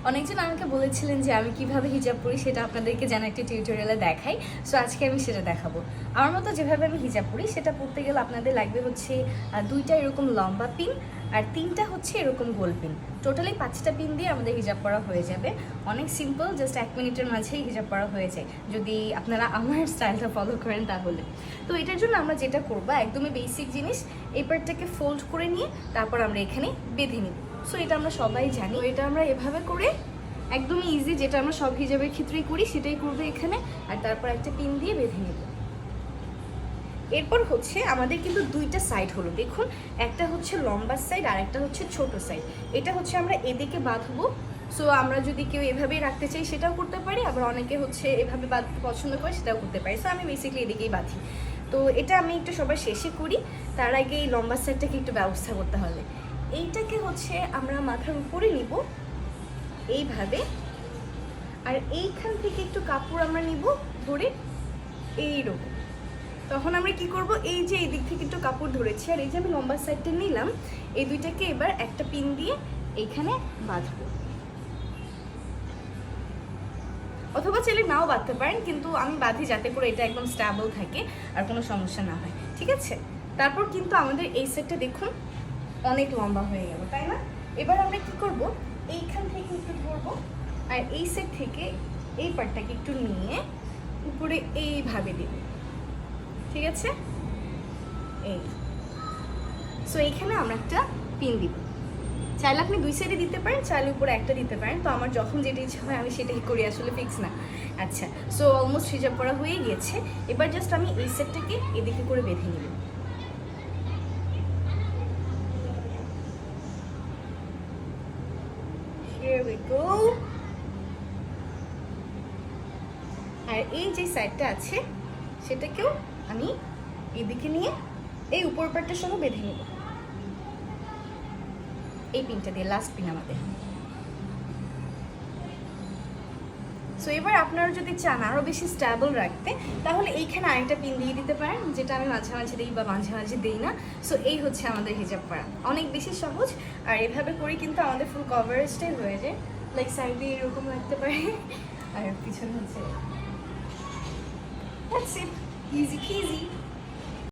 অনেকজন আমাকে বলেছিলেন যে আমি কিভাবে হিজাব পরি সেটা আপনাদেরকে যেন একটা টিউটোরিয়ালে দেখাই। সো আজকে আমি সেটা দেখাবো। আমার মতো যেভাবে আমি হিজাব পরি সেটা পরতে গেলে আপনাদের লাগবে হচ্ছে 2টা এরকম লম্বা পিন আর 3টা হচ্ছে এরকম গোল পিন। টোটালি 5টা পিন দিয়ে আমাদের হিজাব পরা হয়ে যাবে। অনেক সিম্পল, জাস্ট 1 মিনিটের মাঝেই হিজাব পরা হয়ে যায় যদি আপনারা আমার স্টাইলটা ফলো করেন তাহলে। তো এটার জন্য আমরা যেটা করবো একদমই বেসিক জিনিস, এই পার্টটাকে ফোল্ড করে নিয়ে তারপর আমরা এখানে বেঁধে নিব। সো এটা আমরা সবাই জানি, এটা আমরা এভাবে করে একদমই ইজি, যেটা আমরা সব হিজাবের ক্ষেত্রেই করি সেটাই করবো এখানে, আর তারপর একটা পিন দিয়ে বেঁধে নেব। এরপর হচ্ছে আমাদের কিন্তু 2টা সাইড হলো, দেখুন একটা হচ্ছে লম্বা সাইড আর একটা হচ্ছে ছোট সাইড। এটা হচ্ছে আমরা এদিকে বাঁধবো। সো আমরা যদি কেউ এভাবেই রাখতে চাই সেটাও করতে পারি, আবার অনেকে হচ্ছে এভাবে বাঁধতে পছন্দ করে সেটাও করতে পারি। সো আমি বেসিক্যালি এদিকেই বাঁধি। তো এটা আমি একটু সবার শেষে করি, তার আগে এই লম্বা সাইডটাকে একটু ব্যবস্থা করতে হবে। এইটাকে হচ্ছে আমরা মাথার উপরে নিব এইভাবে, আর এইখান থেকে একটু কাপড় আমরা নিব ধরে এইরকম। তখন আমরা কি করব, এই যে এই দিক থেকে একটু কাপড় ধরেছি আর এই যে আমি লম্বা সাইডটা নিলাম, এই দুইটাকে এবার একটা পিন দিয়ে এইখানে বাঁধবো, অথবা চাইলে নাও বাঁধতে পারেন, কিন্তু আমি বাঁধি যাতে করে এটা একদম স্টেবল থাকে আর কোনো সমস্যা না হয়, ঠিক আছে। তারপর কিন্তু আমাদের এই সেটটা দেখুন অনেক লম্বা হয়ে গেল, তাই না? এবার আমরা কি করব, এইখান থেকে একটু ধরবো আর এই সেট থেকে এই পার্টটাকে একটু নিয়ে উপরে এইভাবে দিব, ঠিক আছে? এই সো এইখানে আমরা একটা পিন দিব। চাইলে আপনি 2 সাইডে দিতে পারেন, চাইলে উপরে একটা দিতে পারেন। তো আমার যখন যেটা ইচ্ছা হয় আমি সেটাই করি, আসলে ফিক্স না। আচ্ছা, সো অলমোস্ট হিজাব করা হয়ে গিয়েছে। এবার জাস্ট আমি এই সেটটাকে এদিকে করে বেঁধে নিব। Here we go. আর এই যে সাইডটা আছে সেটাকেও আমি এদিকে নিয়ে এই উপর পাটটা সহ বেঁধে নেব এই পিনটা দিয়ে, লাস্ট পিন আমাদের। সো এবার আপনারা যদি চান আরও বেশি স্টেবল রাখতে তাহলে এইখানে আরেকটা পিন দিয়ে দিতে পারেন, যেটা আমি মাঝে মাঝে দিই বা মাঝে মাঝে দিই না। সো এই হচ্ছে আমাদের হিজাব পরা, অনেক বেশি সহজ। আর এভাবে করি কিন্তু আমাদের ফুল কভারেজটাই হয়ে যায়। লাইক সাইডে এরকম রাখতে পারে আর পিছনে হচ্ছে, দ্যাটস ইট, ইজি পিজি।